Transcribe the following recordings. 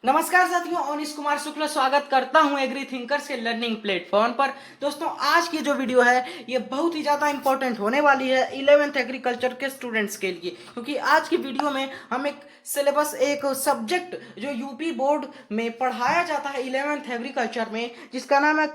नमस्कार साथियों, अनिश कुमार शुक्ला स्वागत करता हूं एग्री थिंकर्स के लर्निंग प्लेटफॉर्म पर। दोस्तों, आज की जो वीडियो है ये बहुत ही ज़्यादा इंपॉर्टेंट होने वाली है 11th एग्रीकल्चर के स्टूडेंट्स के लिए, क्योंकि आज की वीडियो में हम एक सिलेबस, एक सब्जेक्ट जो यूपी बोर्ड में पढ़ाया जाता है 11th एग्रीकल्चर में, जिसका नाम है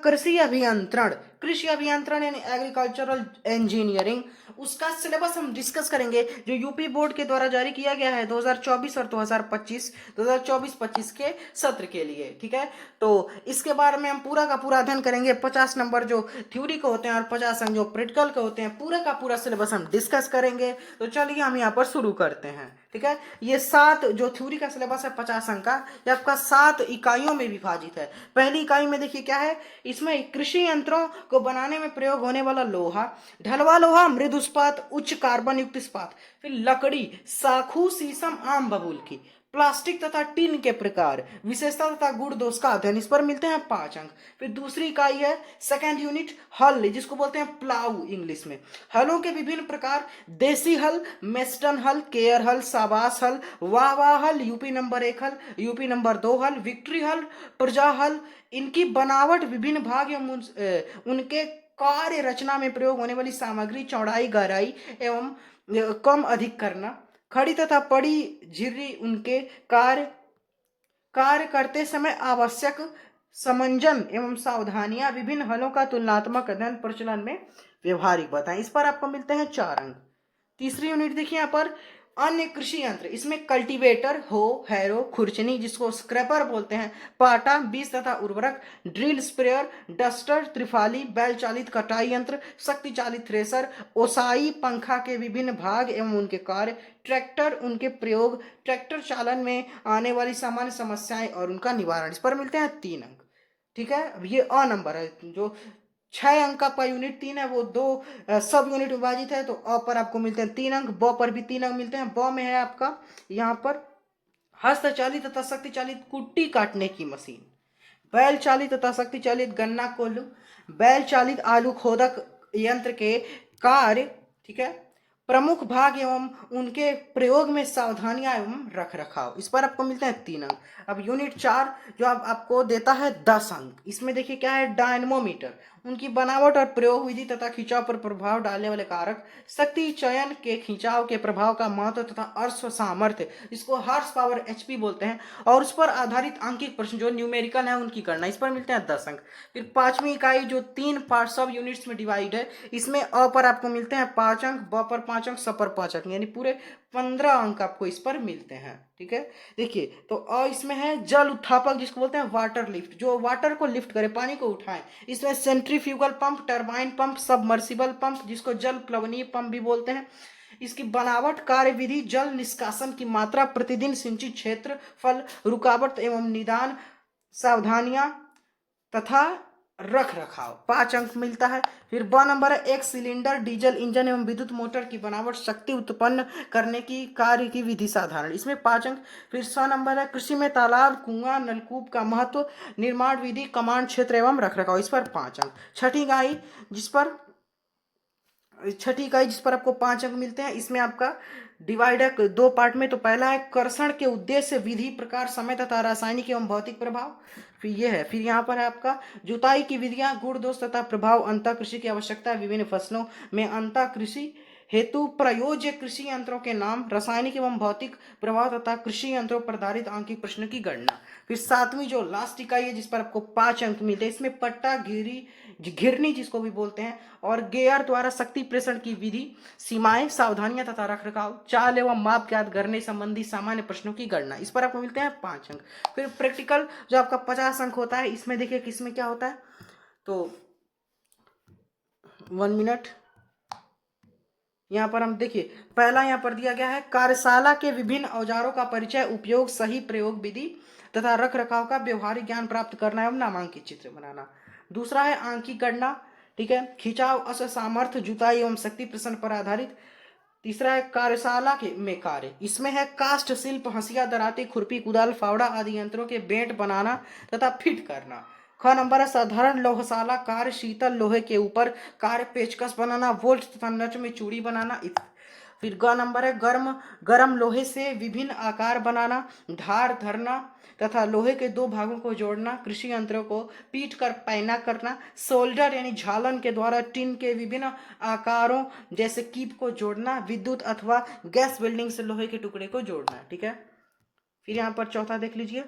कृषि अभियंत्रण यानी एग्रीकल्चरल इंजीनियरिंग, उसका सिलेबस हम डिस्कस करेंगे जो यूपी बोर्ड के द्वारा जारी किया गया है 2024 और 2025 के सत्र के लिए। ठीक है, तो इसके बारे में हम पूरा का पूरा अध्ययन करेंगे। 50 नंबर जो थ्योरी के होते हैं और 50 अंक जो प्रैक्टिकल के होते हैं, पूरा का पूरा सिलेबस हम डिस्कस करेंगे। तो चलिए हम यहाँ पर शुरू करते हैं। ठीक है, ये 7 जो थ्योरी का सिलेबस है 50 अंक का, ये आपका 7 इकाइयों में विभाजित है। पहली इकाई में देखिए क्या है, इसमें कृषि यंत्रों को बनाने में प्रयोग होने वाला लोहा, ढलवा लोहा, मृदु इस्पात, उच्च कार्बन युक्त इस्पात, फिर लकड़ी, साखू, शीशम, आम बबूल की, प्लास्टिक तथा टिन के प्रकार, विशेषता तथा गुण दोष का अध्ययन, इस पर मिलते हैं 5 अंक। फिर दूसरी इकाई है सेकंड यूनिट, हल, जिसको बोलते हैं प्लाऊ इंग्लिश में, हलों के विभिन्न प्रकार, देसी हल, मेस्टन हल, केयर हल, शाबाश हल, वाह वाह हल, यूपी नंबर 1 हल, यूपी नंबर 2 हल, विक्ट्री हल, प्रजा हल, इनकी बनावट, विभिन्न भाग एवं उनके कार्य रचना में प्रयोग होने वाली सामग्री, चौड़ाई, गहराई एवं कम अधिक करना, खड़ी तथा पड़ी झिर्री, उनके कार्य कार्य करते समय आवश्यक समंजन एवं सावधानियां, विभिन्न हलों का तुलनात्मक अध्ययन, प्रचलन में व्यवहारिक बताएं, इस पर आपको मिलते हैं 4 अंक। तीसरी यूनिट देखिए यहाँ पर अन्य कृषि यंत्र, इसमें कल्टीवेटर, हो, हैरो, खुरचनी जिसको स्क्रैपर बोलते हैं, पाटा, बीज तथा उर्वरक, ड्रिल, स्प्रेयर, डस्टर, त्रिफाली, बैल चालित कटाई यंत्र, शक्ति चालित थ्रेसर, ओसाई, पंखा के विभिन्न भाग एवं उनके कार्य, ट्रैक्टर, उनके प्रयोग, ट्रैक्टर चालन में आने वाली सामान्य समस्याएं और उनका निवारण, इस पर मिलते हैं 3 अंक। ठीक है, अब ये अ नंबर है, जो 6 अंक का यूनिट 3 है वो 2 सब यूनिट विभाजित है, तो अ पर आपको मिलते हैं 3 अंक, ब पर भी 3 अंक मिलते हैं। ब में है आपका यहाँ पर हस्तचालित तथा शक्ति चालित कुट्टी काटने की मशीन, बैल चालित तथा शक्ति चालित गन्ना कोल्हू, बैल चालित आलू खोदक यंत्र के कार्य, ठीक है, प्रमुख भाग एवं उनके प्रयोग में सावधानियां एवं रख रखाव, इस पर आपको मिलते हैं 3 अंक। अब यूनिट 4 जो आपको देता है 10 अंक, इसमें देखिए क्या है, डायनमोमीटर, उनकी बनावट और प्रयोग विधि तथा खिंचाव पर प्रभाव डालने वाले कारक, शक्ति चयन के खिंचाव के प्रभाव का महत्व तथा अश्व सामर्थ्य, इसको हार्स पावर एचपी बोलते हैं, और उस पर आधारित आंकिक प्रश्न जो न्यूमेरिकल है उनकी गणना, इस पर मिलते हैं 10 अंक। फिर 5वीं इकाई जो 3 पार्ट सब यूनिट्स में डिवाइड है, इसमें अ पर आपको मिलते हैं 5 अंक, ब पर 5 अंक, स पर 5 अंक, यानी पूरे 15 अंक आपको इस पर मिलते हैं। ठीक है, देखिए तो अ इसमें है जल उत्थापक, जिसको बोलते हैं वाटर लिफ्ट, जो वाटर को लिफ्ट करे, पानी को उठाए, इसमें centrifugal pump, turbine pump, submersible pump जिसको जल प्लवनीय पंप भी बोलते हैं, इसकी बनावट, कार्य विधि, जल निष्कासन की मात्रा, प्रतिदिन सिंचित क्षेत्र फल, रुकावट एवं निदान, सावधानियां तथा रख रखाव, 5 अंक मिलता है। फिर ब नंबर है एक सिलेंडर डीजल इंजन एवं विद्युत मोटर की बनावट, शक्ति उत्पन्न करने की कार्य की विधि, साधारण, इसमें 5 अंक। फिर 100 नंबर है कृषि में तालाब, कुआं, नलकूप का महत्व, निर्माण विधि, कमांड क्षेत्र एवं रख रखाव, इस पर 5 अंक। छठी इकाई जिस पर आपको 5 अंक मिलते हैं, इसमें आपका डिवाइड है 2 पार्ट में। तो पहला है कर्षण के उद्देश्य, विधि, प्रकार, समय तथा रासायनिक एवं भौतिक प्रभाव, फिर ये है। फिर यहाँ पर है आपका जुताई की विधियां, गुण दोष तथा प्रभाव, अंतः कृषि की आवश्यकता, विभिन्न फसलों में अंतः कृषि हेतु प्रयोज्य कृषि यंत्रों के नाम, रासायनिक एवं भौतिक प्रभाव तथा कृषि यंत्रों पर आधारित आंकिक प्रश्न की गणना। फिर 7वीं जो लास्ट इकाई है जिस पर आपको 5 अंक मिलते हैं, इसमें पट्टा, घिरनी जिसको भी बोलते हैं, और गेयर द्वारा शक्ति प्रेषण की विधि, सीमाएं, सावधानियां तथा रखरखाव, चाल एवं माप ज्ञात करने संबंधी सामान्य प्रश्नों की गणना, इस पर आपको मिलते हैं 5 अंक। फिर प्रैक्टिकल जो आपका 50 अंक होता है, इसमें देखिए किसमें क्या होता है, तो 1 मिनट यहाँ पर हम देखिए, पहला यहाँ पर दिया गया है कार्यशाला के विभिन्न औजारों का परिचय, उपयोग, सही प्रयोग विधि तथा रख रखाव का व्यवहारिक ज्ञान प्राप्त करना एवं नामांकित चित्र बनाना। दूसरा है आंकिक गणना, ठीक है, खिंचाव, अश्व सामर्थ्य, जुताई एवं शक्ति प्रश्न पर आधारित। तीसरा है कार्यशाला के में कार्य, इसमें है काष्ठ शिल्प, हंसिया, दराती, खुरपी, कुदाल, फावड़ा आदि यंत्रों के बेंट बनाना तथा फिट करना। ख नंबर है साधारण लोहशाला कार्य, शीतल लोहे के ऊपर कार्य, पेचकस बनाना, वोल्ट तथा नच में चूड़ी बनाना। फिर ग नंबर है गर्म गर्म लोहे से विभिन्न आकार बनाना, धार धरना तथा लोहे के दो भागों को जोड़ना, कृषि यंत्रों को पीट कर पैना करना, सोल्डर यानी झालन के द्वारा टिन के विभिन्न आकारों जैसे कीप को जोड़ना, विद्युत अथवा गैस वेल्डिंग से लोहे के टुकड़े को जोड़ना। ठीक है, फिर यहाँ पर चौथा देख लीजिए।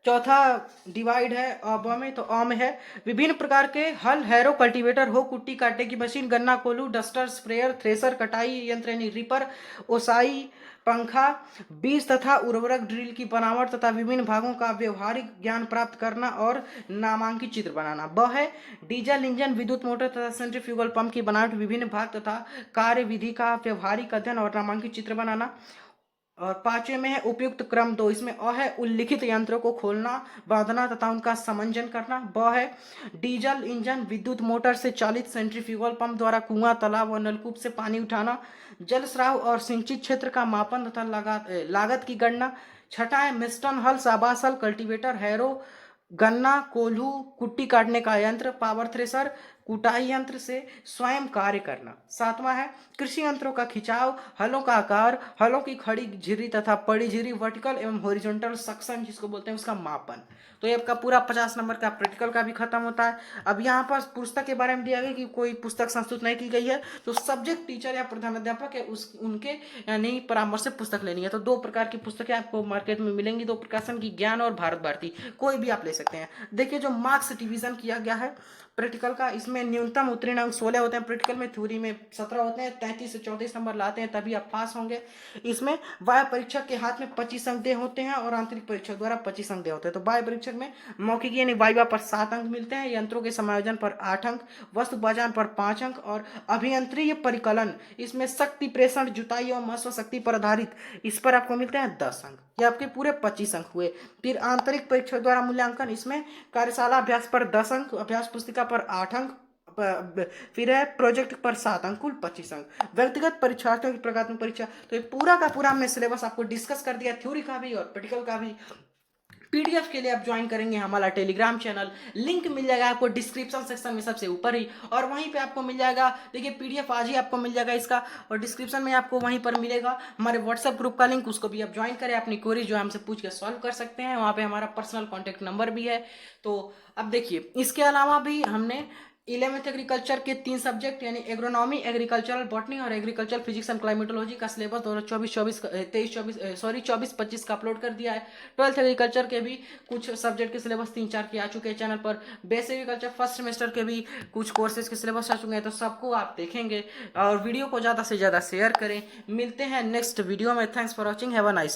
चौथा डिवाइड है अ में, तो अ में है विभिन्न प्रकार के हल, हैरो, कल्टीवेटर, हो, कुट्टी काटने की मशीन, गन्ना कोल्हू, डस्टर, स्प्रेयर, थ्रेसर, कटाई यंत्र यानी रीपर, ओसाई, पंखा, बीज तथा उर्वरक, ड्रिल की बनावट तथा विभिन्न भागों का व्यवहारिक ज्ञान प्राप्त करना और नामांकित चित्र बनाना। ब है डीजल इंजन, विद्युत मोटर तथा सेंट्रीफ्यूगल पंप की बनावट, विभिन्न भाग तथा कार्य विधि का व्यवहारिक अध्ययन और नामांकित चित्र बनाना। और पांचवे में है उपयुक्त क्रम। तो इसमें अ है उल्लिखित यंत्रों को खोलना, बांधना तथा उनका समंजन करना। ब है डीजल इंजन, विद्युत मोटर से चालित सेंट्रीफ्यूगल पंप द्वारा कुआं, तालाब और नलकूप से पानी उठाना, जल स्राव और सिंचित क्षेत्र का मापन तथा लागत की गणना। छठा है मिस्टन हल, साबास हल, कल्टीवेटर, हैरो, गन्ना कोल्हू, कुट्टी काटने का यंत्र, पावर थ्रेसर, कुटाई यंत्र से स्वयं कार्य करना। सातवां है कृषि यंत्रों का खिंचाव, हलों का आकार, हलों की खड़ी झिरी तथा पड़ी झिरी, वर्टिकल एवं हॉरिजॉन्टल सक्शन जिसको बोलते हैं उसका मापन। तो ये आपका पूरा 50 नंबर का प्रैक्टिकल का भी खत्म होता है। अब यहाँ पर पुस्तक के बारे में दिया गया कि कोई पुस्तक संस्तुत नहीं की गई है, तो सब्जेक्ट टीचर या प्रधानाध्यापक है उनके यानी परामर्श से पुस्तक लेनी है। तो दो प्रकार की पुस्तकें आपको मार्केट में मिलेंगी, दो प्रकाशन की, ज्ञान और भारत भारती, कोई भी आप ले सकते हैं। देखिए जो मार्क्स डिवीजन किया गया है प्रैक्टिकल का, इसमें न्यूनतम उत्तीर्ण अंक 16 होते हैं, प्रैक्टिकल में थ्योरी में 17 होते हैं, 33 से 34 नंबर लाते हैं तभी आप पास होंगे। इसमें वाय परीक्षक के हाथ में 25 अंक दे होते हैं और आंतरिक परीक्षक द्वारा 25 अंक दे होते हैं। तो वाय परीक्षक में मौखिक यानी वाइवा पर 7 अंक मिलते हैं, यंत्रों के समायोजन पर 8 अंक, वस्तु पहचान पर 5 अंक और अभियंत्रीय परिकलन इसमें शक्ति प्रेषण, जुताई और मश्व शक्ति पर आधारित, इस पर आपको मिलते हैं 10 अंक। ये आपके पूरे 25 अंक हुए। फिर आंतरिक परीक्षक द्वारा मूल्यांकन, इसमें कार्यशाला अभ्यास पर 10 अंक, अभ्यास पुस्तिका पर 8 अंक, फिर है प्रोजेक्ट पर 7 अंक, कुल 25 अंक। व्यक्तिगत परीक्षार्थियों की प्रकात्मक परीक्षा, तो ये पूरा का पूरा हमने सिलेबस आपको डिस्कस कर दिया, थ्योरी का भी और प्रैक्टिकल का भी। पीडीएफ के लिए आप ज्वाइन करेंगे हमारा टेलीग्राम चैनल, लिंक मिल जाएगा आपको डिस्क्रिप्शन सेक्शन में सबसे ऊपर ही, और वहीं पे आपको मिल जाएगा, देखिए पीडीएफ आज ही आपको मिल जाएगा इसका, और डिस्क्रिप्शन में आपको वहीं पर मिलेगा हमारे व्हाट्सएप ग्रुप का लिंक, उसको भी आप ज्वाइन करें, अपनी क्वेरी जो हमसे पूछ के सॉल्व कर सकते हैं, वहाँ पे हमारा पर्सनल कॉन्टैक्ट नंबर भी है। तो अब देखिए इसके अलावा भी हमने 11th एग्रीकल्चर के 3 सब्जेक्ट यानी एग्रोनॉमी, एग्रीकल्चरल बॉटनी और एग्रीकल्चर फिजिक्स एंड क्लाइमेटोलॉजी का सिलेबस 24-25 का अपलोड कर दिया है। 12th एग्रीकल्चर के भी कुछ सब्जेक्ट के सिलेबस 3-4 के आ चुके हैं चैनल पर। बेस एग्रीकल्चर फर्स्ट सेमेस्टर के भी कुछ कोर्सेज के सिलेबस आ चुके हैं, तो सबको आप देखेंगे और वीडियो को ज़्यादा से ज़्यादा शेयर करें। मिलते हैं नेक्स्ट वीडियो में। Thanks for watching, have a nice day.